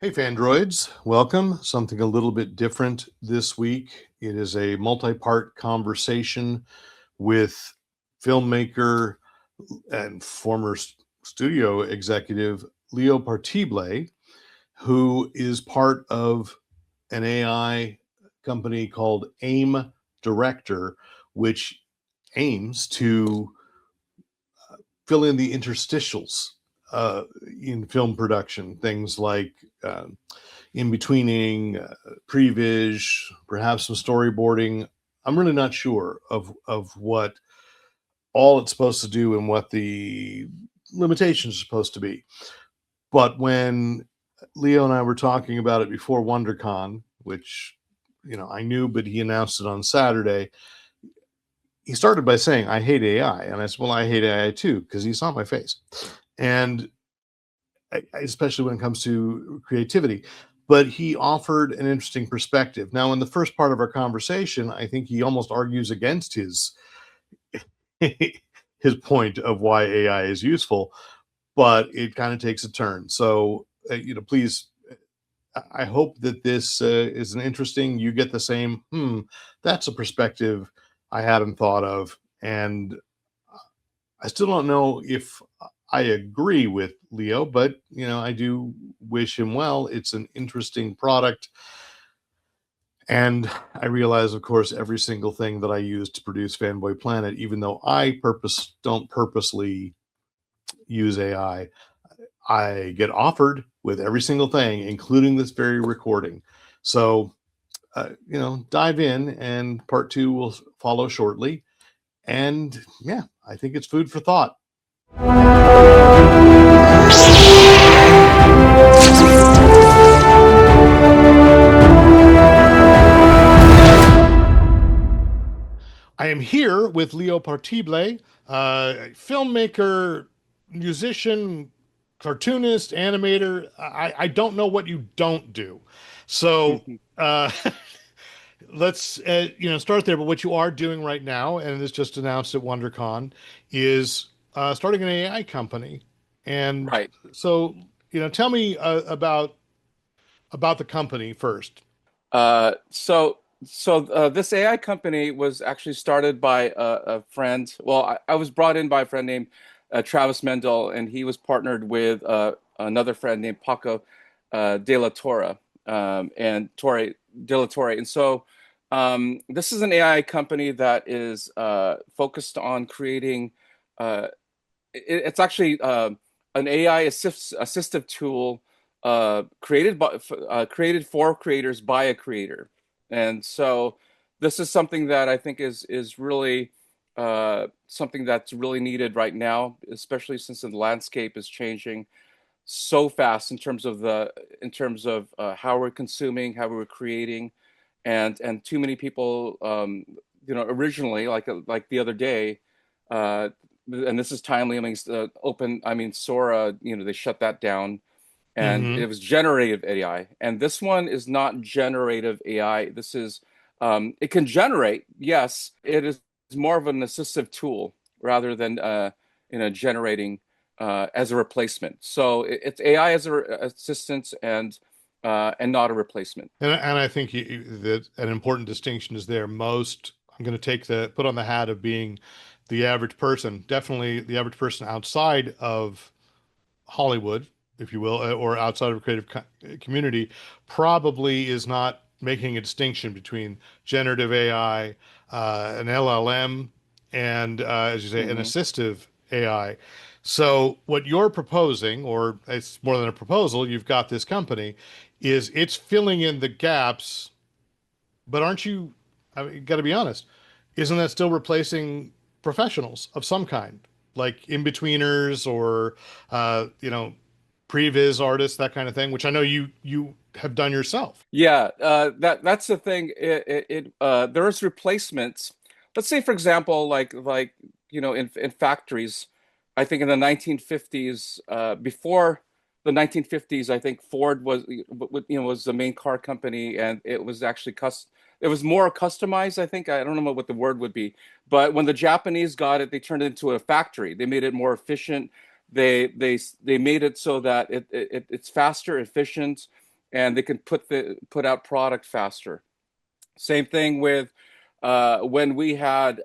Hey, Fandroids, welcome. Something a little bit different this week. It is a multi-part conversation with filmmaker and former studio executive Leo Partible, who is part of an AI company called AIM Director, which aims to fill in the interstitials in film production, things like in betweening, pre-vis, perhaps some storyboarding. I'm really not sure of what all it's supposed to do and what the limitations are supposed to be. But when Leo and I were talking about it before WonderCon, which I knew, but he announced it on Saturday. He started by saying, "I hate AI," and I said, "Well, I hate AI too," because he saw my face, and especially when it comes to creativity. But he offered an interesting perspective. Now, in the first part of our conversation, I think he almost argues against his his point of why AI is useful, but it kind of takes a turn. So, please, I hope that this is an interesting. You get the same. That's a perspective I hadn't thought of, and I still don't know if I agree with Leo, but I do wish him well. It's an interesting product. And I realize, of course, every single thing that I use to produce Fanboy Planet, even though I don't purposely use AI, I get offered with every single thing, including this very recording. So, dive in, and part two will follow shortly. And yeah, I think it's food for thought. I am here with Leo Partible, filmmaker, musician, cartoonist, animator. I don't know what you don't do. So let's start there. But what you are doing right now, and it's just announced at WonderCon, is starting an AI company. And Right. so tell me about the company first. This AI company was actually started by a friend. Well, I was brought in by a friend named Travis Mendel, and he was partnered with another friend named Paco De La Torre and Torre De La Torre. And so this is an AI company that is focused on creating. Uh, it's actually an AI assistive tool created for creators by a creator, and so this is something that I think is really something that's really needed right now, especially since the landscape is changing so fast in terms of how we're consuming, how we're creating, and too many people, originally like the other day. Uh, and this is timely. Sora, they shut that down, and Mm-hmm. it was generative AI. And this one is not generative AI. It can generate, yes, it is more of an assistive tool rather than generating as a replacement. So it's AI as an assistant and not a replacement. And I think that an important distinction is there. I'm going to put on the hat of being the average person, definitely the average person outside of Hollywood, if you will, or outside of a creative community, probably is not making a distinction between generative AI, an LLM, and as you say, an Hmm. assistive AI. So what you're proposing, or it's more than a proposal, you've got this company, is it's filling in the gaps. But aren't you? I mean, got to be honest. Isn't that still replacing professionals of some kind, like in betweeners or previs artists, that kind of thing? Which I know you have done yourself. Yeah, that's the thing. There is replacements. Let's say, for example, in factories, I think in the 1950s, before the 1950s, I think Ford was the main car company, and it was actually It was more customized. I don't know what the word would be, but when the Japanese got it, they turned it into a factory. They made it more efficient. They made it so that it's faster, efficient, and they can put out product faster. Same thing with when we had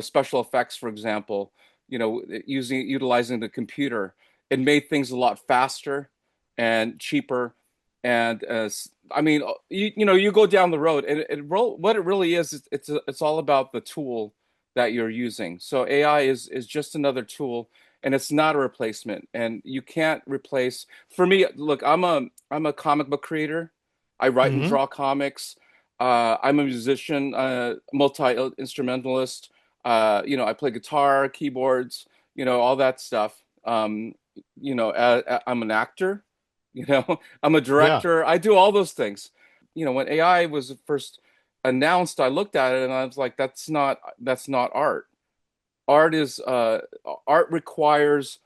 special effects, for example, utilizing the computer, it made things a lot faster and cheaper. And I mean, you go down the road, and what it really is, it's all about the tool that you're using. So AI is just another tool, and it's not a replacement. And you can't replace. For me, look, I'm a comic book creator. I write and Hmm. draw comics. I'm a musician, multi-instrumentalist. I play guitar, keyboards, all that stuff. I'm an actor, I'm a Yeah. director. I do all those things. When AI was first announced, I looked at it and I was like, that's not art. Art is art requires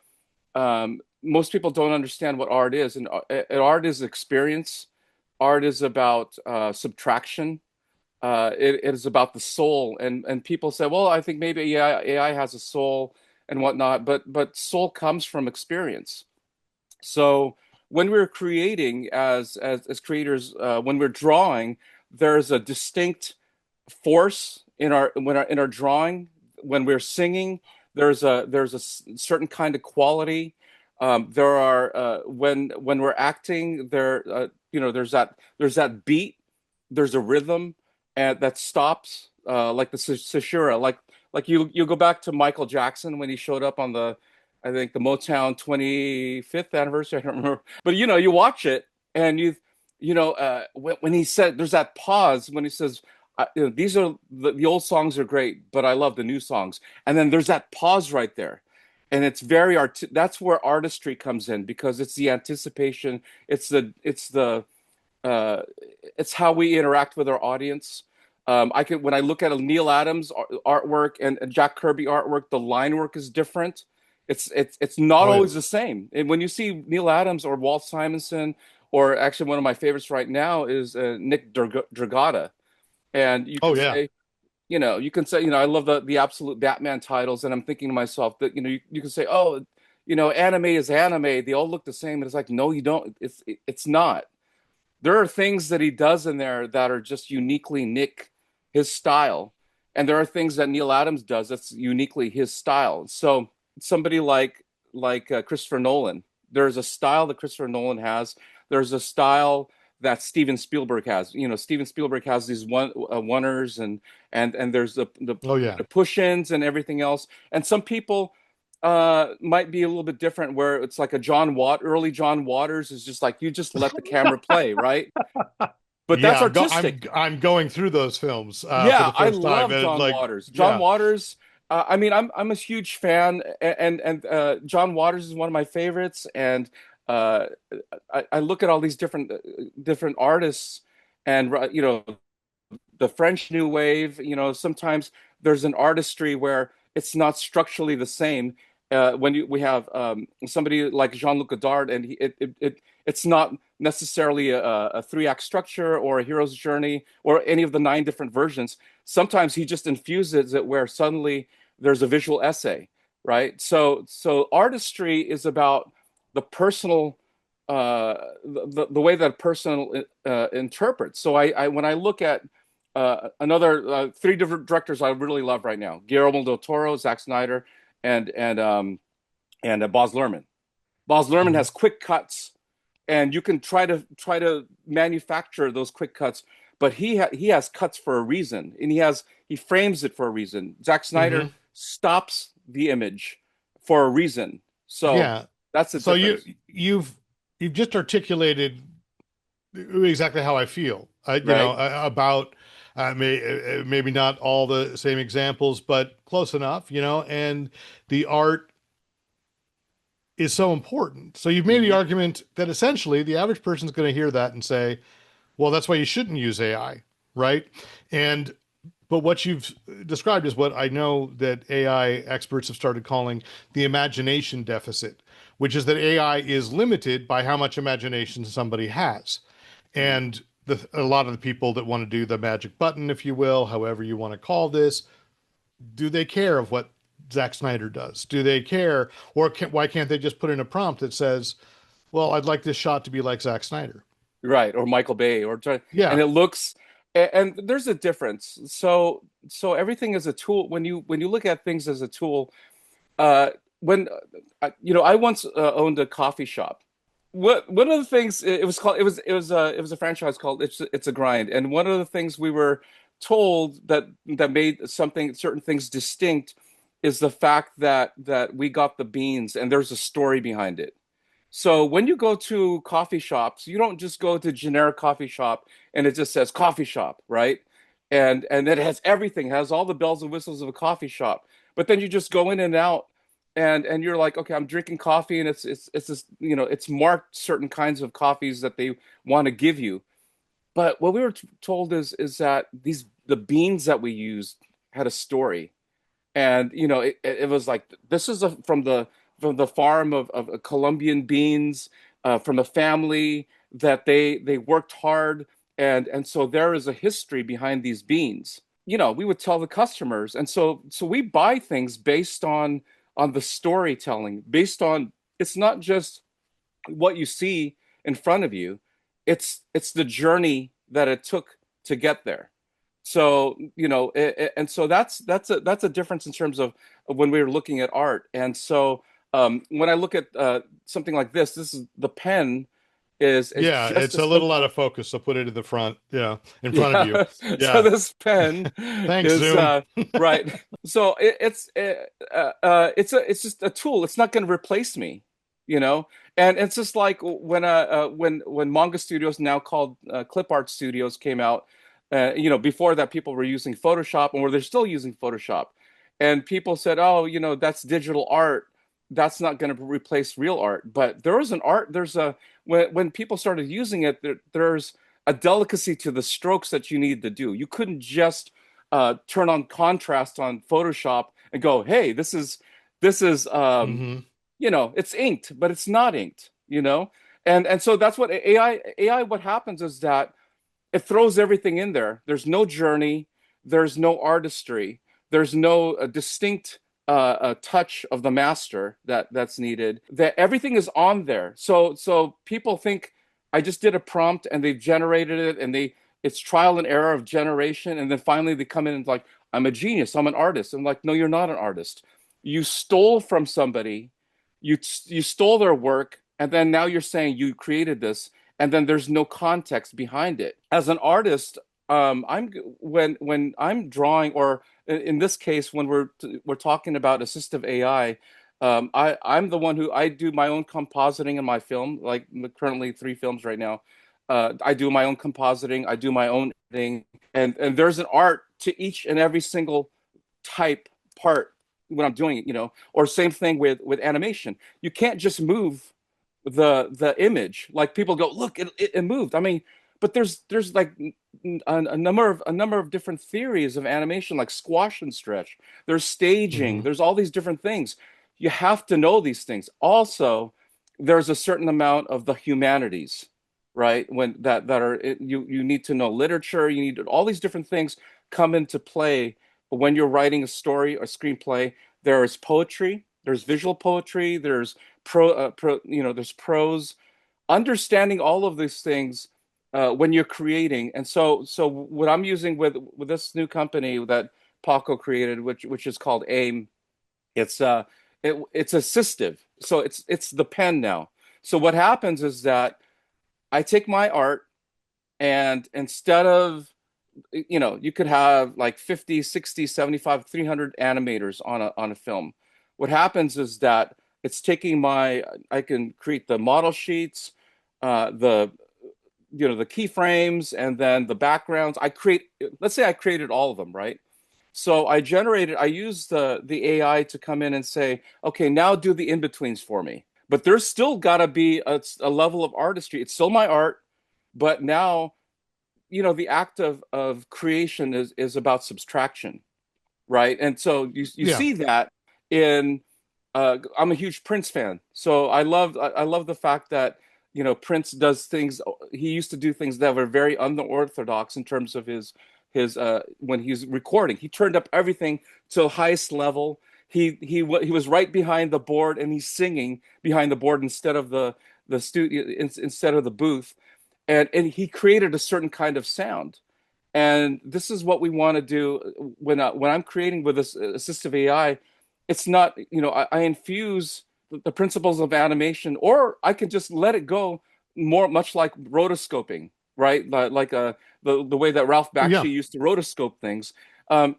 most people don't understand what art is, and art is experience. Art is about subtraction. It is about the soul, and people say, well, I think maybe AI has a soul and whatnot, but soul comes from experience. So when we're creating as creators, when we're drawing, there's a distinct force in our drawing. When we're singing, there's a certain kind of quality. There are when we're acting, there's that beat, there's a rhythm, and that stops, like the Sashura, like you go back to Michael Jackson when he showed up on the, I think, the Motown 25th anniversary. I don't remember, but you watch it, and when he said, there's that pause when he says, these are the old songs are great, but I love the new songs. And then there's that pause right there. And it's very that's where artistry comes in, because it's the anticipation, uh it's how we interact with our audience. When I look at a Neil Adams artwork and Jack Kirby artwork, the line work is different. It's not Oh yeah. always the same. And when you see Neil Adams or Walt Simonson, or actually one of my favorites right now is Nick Dragata, and Oh yeah. you can say, I love the absolute Batman titles, and I'm thinking to myself that, you can say, oh, anime is anime, they all look the same, and it's like, no, you don't. It's not. There are things that he does in there that are just uniquely Nick, his style, and there are things that Neil Adams does that's uniquely his style. So somebody like Christopher Nolan, there's a style that Christopher Nolan has. There's a style that Steven Spielberg has. Steven Spielberg has these oneers, and there's Oh yeah. the push-ins and everything else. And some people might be a little bit different, where it's like early John Waters is just like, you just let the camera play, right? But that's Yeah, artistic. I'm going through those films for Yeah, the I first time, love and John like, Waters. John yeah. Waters. I mean, I'm a huge fan, and John Waters is one of my favorites. And uh, I look at all these different artists, and the French New Wave. Sometimes there's an artistry where it's not structurally the same. We have somebody like Jean-Luc Godard, and it's not necessarily a three-act structure or a hero's journey or any of the nine different versions. Sometimes he just infuses it where suddenly there's a visual essay, right? So artistry is about the personal, the way that a person interprets. So when I look at another three different directors I really love right now: Guillermo del Toro, Zack Snyder, and Baz Luhrmann. Baz Luhrmann Mhm. has quick cuts, and you can try to manufacture those quick cuts, but he has cuts for a reason, and he frames it for a reason. Zack Snyder Mhm. stops the image for a reason. So Yeah. that's the So difference, you've just articulated exactly how I feel. right? About maybe not all the same examples, but close enough. And the art is so important. So you've made the Hmm. argument that essentially the average person is going to hear that and say, well, that's why you shouldn't use AI, right? And but what you've described is what I know that AI experts have started calling the imagination deficit, which is that AI is limited by how much imagination somebody has. And a lot of the people that want to do the magic button, if you will, however you want to call this, do they care of what Zack Snyder does? Do they care? Or why can't they just put in a prompt that says, well, I'd like this shot to be like Zack Snyder? right, or Michael Bay, and Yeah. it looks, and there's a difference. So everything is a tool. When you look at things as a tool, uh, when I once owned a coffee shop. What One of the things, it was called, it was a franchise called It's a Grind, and one of the things we were told that made certain things distinct is the fact that we got the beans and there's a story behind it. So when you go to coffee shops, you don't just go to generic coffee shop and it just says coffee shop, right? And it has everything, it has all the bells and whistles of a coffee shop. But then you just go in and out, and you're like, okay, I'm drinking coffee, and it's just, it's marked certain kinds of coffees that they want to give you. But what we were told is that the beans that we used had a story, and it was like, this is from the farm of Colombian beans, from a family that they worked hard, and so there is a history behind these beans. We would tell the customers, and so we buy things based on the storytelling, based on, it's not just what you see in front of you, it's the journey that it took to get there. So, and so that's a difference in terms of when we were looking at art. And so, when I look at something like this is the pen, is Yeah, just it's a a little out simple, of focus, so put it in the front. Yeah, in front of you. yeah. So Yeah. this pen Thanks, is, Zoom. right. So it's just a tool. It's not going to replace me, you know. And it's just like when manga studios, now called clip art studios, came out. Before that, people were using Photoshop, and where they're still using Photoshop, and people said, "Oh, that's digital art. That's not going to replace real art." But there is an art. There's a when people started using it, there's a delicacy to the strokes that you need to do. You couldn't just turn on contrast on Photoshop and go, "Hey, this is Hmm. it's inked, but it's not inked." And so that's what AI. What happens is that it throws everything in there. There's no journey. There's no artistry. There's no distinct touch of the master that's needed. That everything is on there. So people think I just did a prompt and they've generated it, and it's trial and error of generation, and then finally they come in and like, I'm a genius. I'm an artist. I'm like, no, you're not an artist. You stole from somebody. You stole their work, and then now you're saying you created this, and then there's no context behind it. As an artist, I'm when I'm drawing, or in this case, when we're talking about assistive AI, I'm the one who I do my own compositing in my film, like currently 3 films right now. I do my own compositing, I do my own editing, and there's an art to each and every single type part when I'm doing it. Or same thing with animation. You can't just move the image. Like, people go, look, it moved. I mean, but there's like a number of different theories of animation, like squash and stretch. There's staging. Hmm. There's all these different things. You have to know these things. Also, there's a certain amount of the humanities, right? When that are you need to know literature. You need all these different things come into play when you're writing a story or screenplay. There is poetry. There's visual poetry. There's prose. Understanding all of these things when you're creating. And so what I'm using with this new company that Paco created, which is called AIM, it's it's assistive. So it's the pen now. So what happens is that I take my art, and instead of, you could have like 50, 60, 75, 300 animators on a film. What happens is that it's taking I can create the model sheets, the the keyframes, and then the backgrounds. Let's say I created all of them, right? So I use the AI to come in and say, okay, now do the in-betweens for me. But there's still got to be a level of artistry. It's still my art, but now, the act of creation is about subtraction, right? And so you Yeah. see that in, I'm a huge Prince fan, so I love the fact that Prince does things. He used to do things that were very unorthodox in terms of his when he's recording. He turned up everything to the highest level. He was right behind the board, and he's singing behind the board instead of the studio, instead of the booth. and he created a certain kind of sound. And this is what we want to do when I'm creating with this assistive AI. It's not, I infuse the principles of animation, or I can just let it go more, much like rotoscoping, right? The way that Ralph Yeah. Bakshi used to rotoscope things.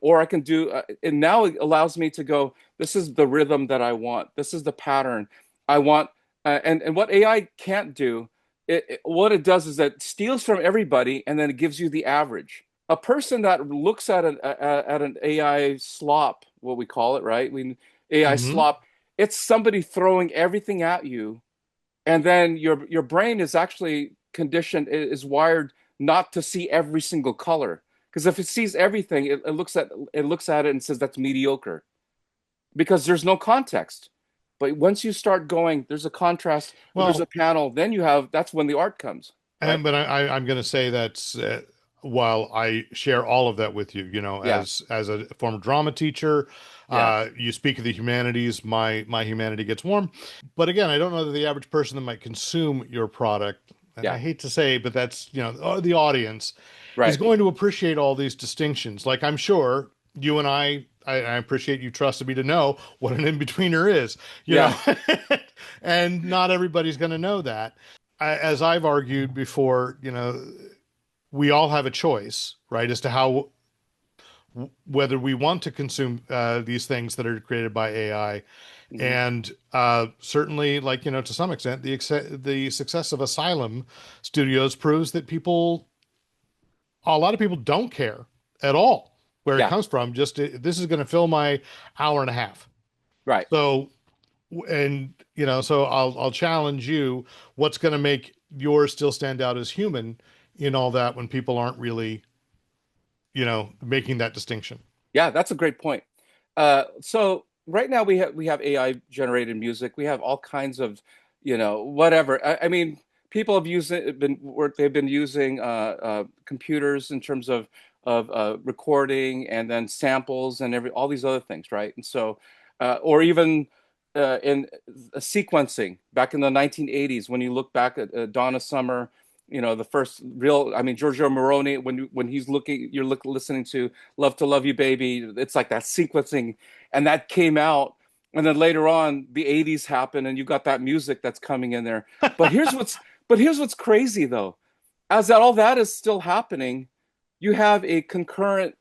Or I can do, and now it allows me to go, this is the rhythm that I want. This is the pattern I want. And what AI can't do, what it does is that it steals from everybody and then it gives you the average. A person that looks at an AI slop, what we call it, right? AI Hmm. slop, it's somebody throwing everything at you, and then your brain is actually conditioned, is wired not to see every single color. Because if it sees everything, it looks at it and says that's mediocre because there's no context. But once you start going, there's a contrast or there's a Well, panel, then that's when the art comes, right? but I'm going to say that while I share all of that with you, Yeah, as a former drama teacher, yeah, you speak of the humanities, my humanity gets warm. But again, I don't know that the average person that might consume your product, and I yeah, hate to say, but that's, the audience is right. going to appreciate all these distinctions. Like I'm sure you and I appreciate you trusted me to know what an in-betweener is, you know, Yeah, and not everybody's going to know that. As I've argued before, we all have a choice, right, as to how whether we want to consume these things that are created by AI. hmm, And certainly, like, to some extent, the success of Asylum Studios proves that a lot of people don't care at all where it yeah, comes from. Just this is going to fill my hour and a half. right. So, and so I'll challenge you. What's going to make yours still stand out as human in all that when people aren't really, making that distinction? Yeah, that's a great point. So right now we have AI generated music. We have all kinds of, whatever. I mean, people have used it, they've been using computers in terms of recording and then samples and all these other things, right? And so, or even in sequencing back in the 1980s, when you look back at Donna Summer. The first real, I mean, Giorgio Moroni, when he's looking, listening to Love to Love You Baby. It's like that sequencing, and that came out, and then later on, the '80s happened, and you got that music that's coming in there. But here's what's but here's what's crazy though, as that all that is still happening, you have a concurrent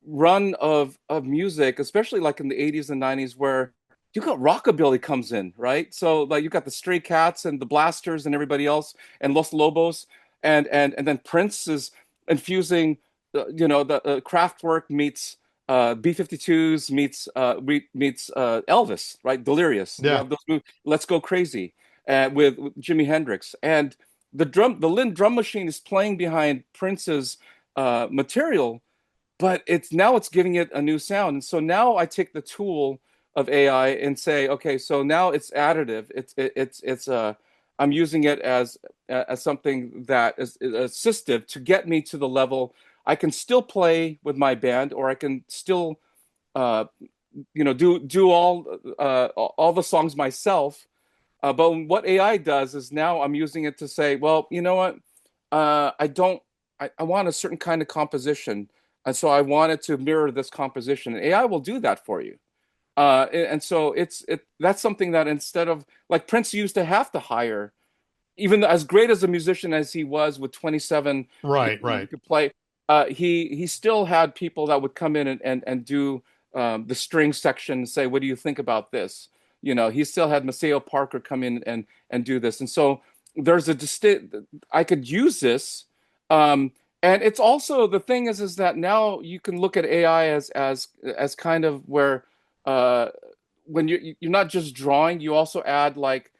run of music, especially like in the '80s and '90s, where you got rockabilly comes in, right? So like you got the Stray Cats and the Blasters and everybody else and Los Lobos, and then Prince is infusing, the Kraftwerk meets B-52s meets Elvis, right? Delirious. You Yeah. have those movies, Let's Go Crazy, with Jimi Hendrix, and the Lynn drum machine is playing behind Prince's material, but it's giving it a new sound. And so now I take the tool of AI and say, okay, so now it's additive. I'm using it as something that is assistive to get me to the level I can still play with my band, or I can still uh, do all the songs myself. But what AI does is now I'm using it to say, well, you know what? I don't. I want a certain kind of composition, and so I want it to mirror this composition. And AI will do that for you. And so that's something that instead of like Prince used to have to hire, even as great as a musician as he was with 27, Right, he right. could play. He still had people that would come in and do the string section and say, "What do you think about this?" He still had Maceo Parker come in and do this, and so there's a distinct. I could use this, and it's also the thing is that now you can look at AI as kind of where uh, when you're not just drawing, you also add like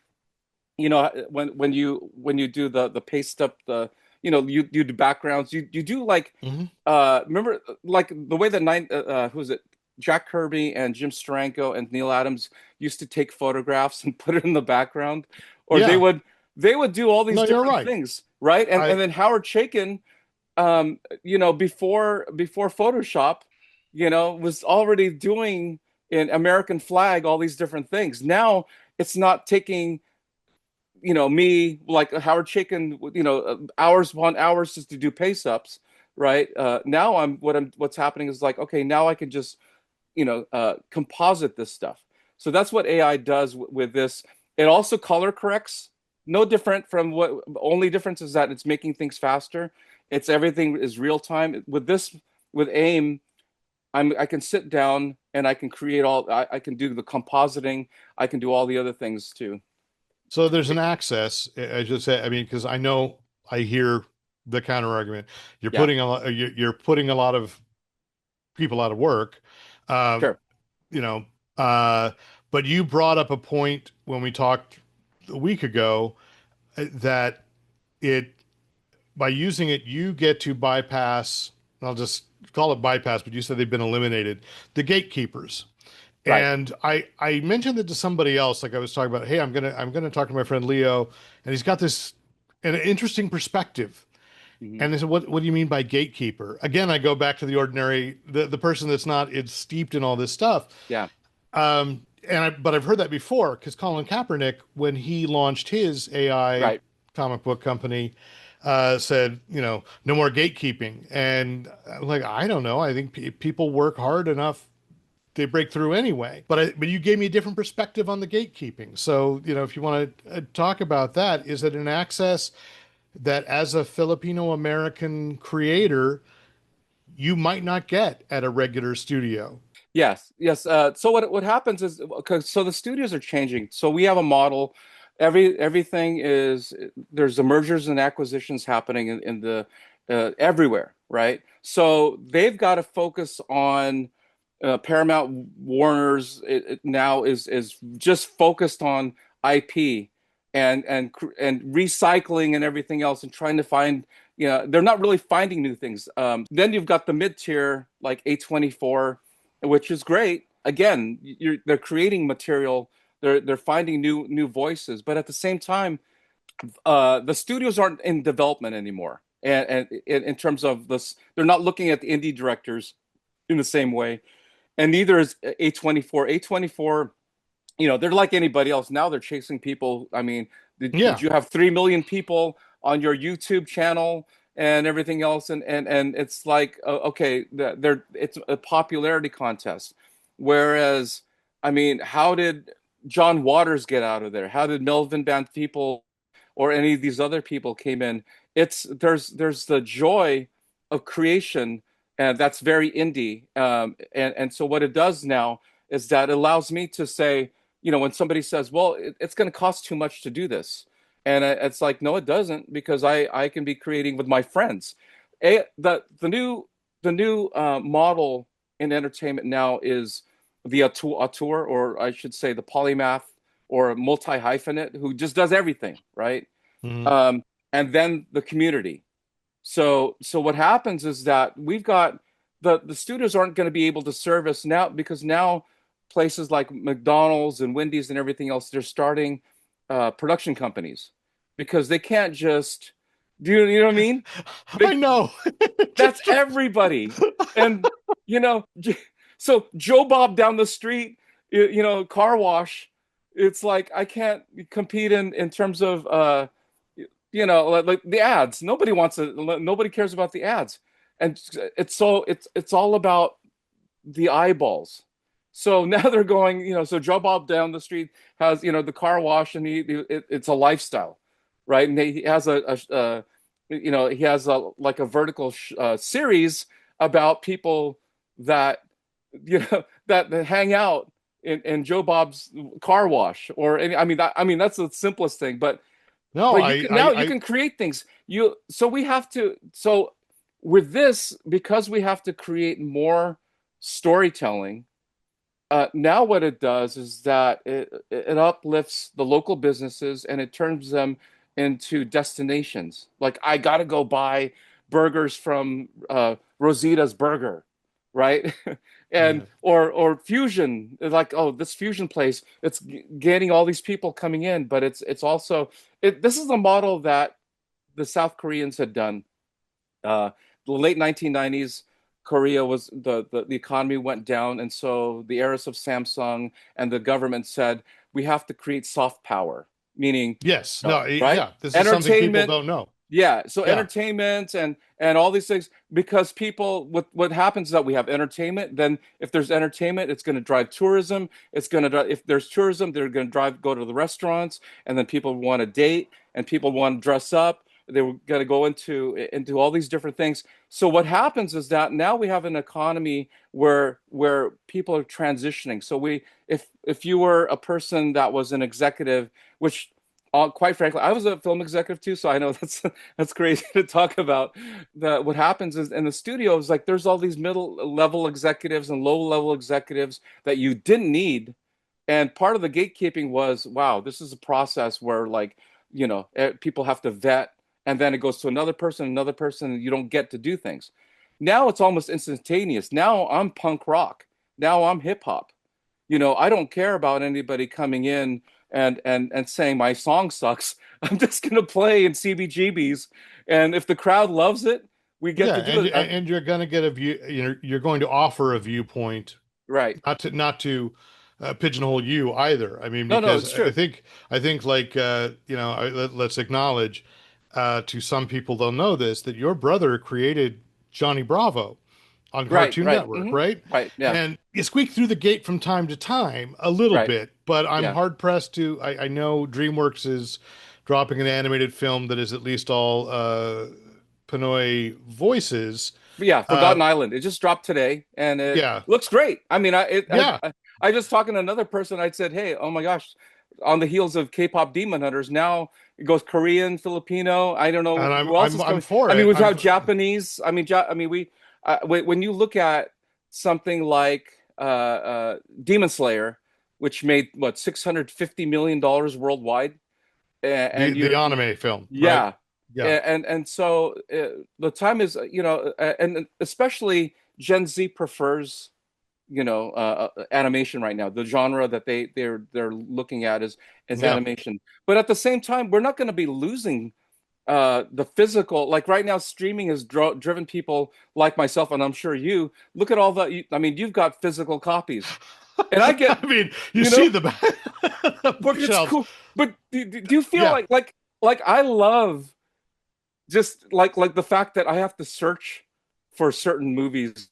when you do the paste up you do backgrounds, you do like Hmm. remember like the way that who's it, Jack Kirby and Jim Steranko and Neil Adams used to take photographs and put it in the background, or they Yeah. would they would do all these No, you're different right. things, right? and I and then Howard Chaykin, before Photoshop, was already doing in American Flag all these different things. Now it's not taking me, like Howard Chaykin, hours upon hours just to do pace ups, right? Now what's happening is like, okay, now I can just, composite this stuff. So that's what AI does with this. It also color corrects, no different from what, only difference is that it's making things faster. It's everything is real time. With this, with AIM, I can sit down and I can create I can do the compositing. I can do all the other things too. So there's an access, I should say. I mean, because I know I hear the counter argument. Yeah, You're putting a lot of people out of work. Uh, sure. you know, uh, but you brought up a point when we talked a week ago that it by using it, you get to bypass, I'll just call it bypass, but you said they've been eliminated, the gatekeepers. Right. And I mentioned it to somebody else, like I was talking about, hey, I'm gonna talk to my friend Leo, and he's got this an interesting perspective. Hmm. And they said, what do you mean by gatekeeper? Again, I go back to the ordinary, the person that's not it's steeped in all this stuff. Yeah. But I've heard that before because Colin Kaepernick, when he launched his AI Right. comic book company, said, no more gatekeeping. And I'm like, I don't know. I think people work hard enough, they break through anyway. But you gave me a different perspective on the gatekeeping. So, if you want to talk about that, is it an access that as a Filipino American creator, you might not get at a regular studio? Yes, yes. So what happens is, okay, so the studios are changing. So we have a model. Everything is, there's the mergers and acquisitions happening in the everywhere, right? So they've got to focus on Paramount Warner's it now is just focused on IP and recycling and everything else and trying to find, they're not really finding new things. Then you've got the mid tier like A24, which is great. Again, they're creating material. They're finding new voices, but at the same time, the studios aren't in development anymore. And in terms of this, they're not looking at the indie directors in the same way, and neither is A24. A24, they're like anybody else. Now they're chasing people. I mean, did Yeah. you have 3 million people on your YouTube channel and everything else? And it's like, okay, it's a popularity contest. Whereas, I mean, how did John Waters get out of there? How did Melvin Van People or any of these other people came in? There's the joy of creation, and that's very indie. And so what it does now is that it allows me to say, when somebody says, well, it's going to cost too much to do this. And it's like, no, it doesn't, because I can be creating with my friends. The new model in entertainment now is the auteur, or I should say the polymath or multi hyphenate who just does everything, right? Mhm. Um, and then the community. So what happens is that we've got the studios aren't going to be able to service now, because now places like McDonald's and Wendy's and everything else, they're starting production companies because they can't just you know what I mean? I They, know. that's everybody. And you know, so Joe Bob down the street, car wash, it's like I can't compete in terms of like the ads. Nobody cares about the ads. And it's all about the eyeballs. So now they're going, so Joe Bob down the street has, the car wash, and it's a lifestyle, right? And he has he has like a vertical series about people that, that hang out in Joe Bob's car wash, or any, I mean, that's the simplest thing, No, but you can create things. So with this, because we have to create more storytelling, now what it does is that it uplifts the local businesses and it turns them into destinations. Like, I gotta go buy burgers from Rosita's Burger, right? And yeah. or fusion, like, oh, this fusion place, it's gaining all these people coming in, but it's also this is a model that the South Koreans had done. The late 1990s, Korea was the economy went down, and so the heirs of Samsung and the government said, we have to create soft power. meaning, Yes. no, No. right? Yeah. This is something people Entertainment. don't know. Yeah, so Yeah. entertainment and all these things, because people, what happens is that we have entertainment. Then if there's entertainment, it's going to drive tourism. It's going to drive, if there's tourism, they're going to drive, go to the restaurants, and then people want to date, and people want to dress up. They're going to go into all these different things. So what happens is that now we have an economy where people are transitioning. So if you were a person that was an executive, which quite frankly, I was a film executive too, so I know that's crazy to talk about. What happens is in the studios, like there's all these middle level executives and low level executives that you didn't need, and part of the gatekeeping was, wow, this is a process where like people have to vet, and then it goes to another person, and you don't get to do things. Now it's almost instantaneous. Now I'm punk rock. Now I'm hip hop. I don't care about anybody coming in and saying my song sucks. I'm just gonna play in CBGBs, and if the crowd loves it, we get Yeah. to do it. And you're going to get a view. You're going to offer a viewpoint, Right? not to pigeonhole you either. I mean, No, no, because it's I true. think I think like let's acknowledge to some people they'll know this that your brother created Johnny Bravo on Right, Cartoon right, Network, right? right. Yeah, And you squeak through the gate from time to time a little right. bit, but I'm Yeah, hard pressed to. I know DreamWorks is dropping an animated film that is at least all Pinoy voices. but yeah. Uh, Forgotten Island. It just dropped today, and it yeah, looks great. I mean, yeah, I just talking to another person. I said, hey, oh my gosh, on the heels of K-pop Demon Hunters, now it goes Korean, Filipino. I don't know and I'm who else I'm is I'm coming. for I mean, it. we've I'm had Japanese. I mean, when you look at something like Demon Slayer, which made what $650 million worldwide, the and the you're anime film, right? yeah, Yeah, and so the time is and especially Gen Z prefers animation right now. The genre that they're looking at is yeah. animation, but at the same time, we're not going to be losing the physical. Like right now, streaming has driven people like myself, and I'm sure you look at all the. I mean, you've got physical copies, and I get I mean, you you see know, the but it's bookshelves. cool. But do you feel Yeah. like I love just like the fact that I have to search for certain movies.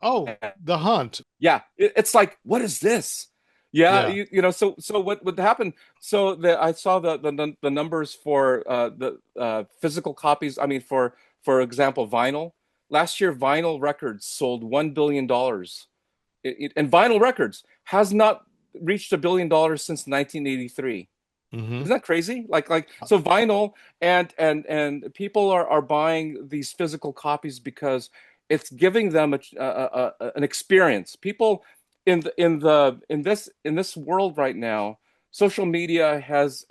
Oh, The Hunt. Yeah, it's like, what is this? Yeah, Yeah, so what would happen? So I saw the numbers for the physical copies. I mean, for example, vinyl. Last year, vinyl records sold $1 billion, and vinyl records has not reached $1 billion since 1983. hmm Isn't that crazy? Like so vinyl and people are buying these physical copies because it's giving them an experience. People in this world right now, social media has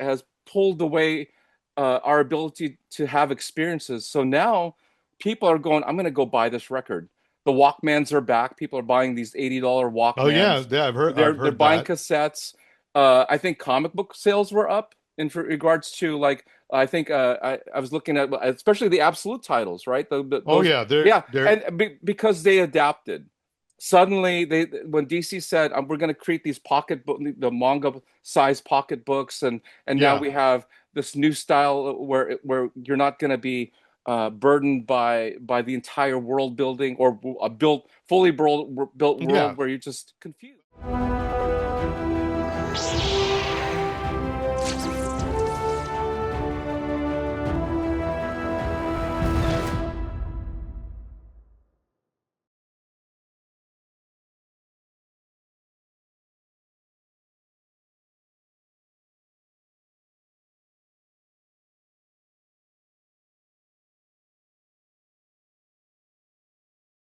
pulled away our ability to have experiences. So now people are going, I'm going to go buy this record. The Walkmans are back. People are buying these $80 Oh yeah, Walkmans. yeah. I've They're heard buying that. cassettes. I think comic book sales were up in for regards to like I think I was looking at especially the absolute titles, right? Oh Those yeah, they're yeah, they're and because they adapted. Suddenly, when DC said we're going to create these the manga size pocket books, and now yeah, we have this new style where you're not going to be burdened by the entire world building or a built fully built yeah. world where you're just confused.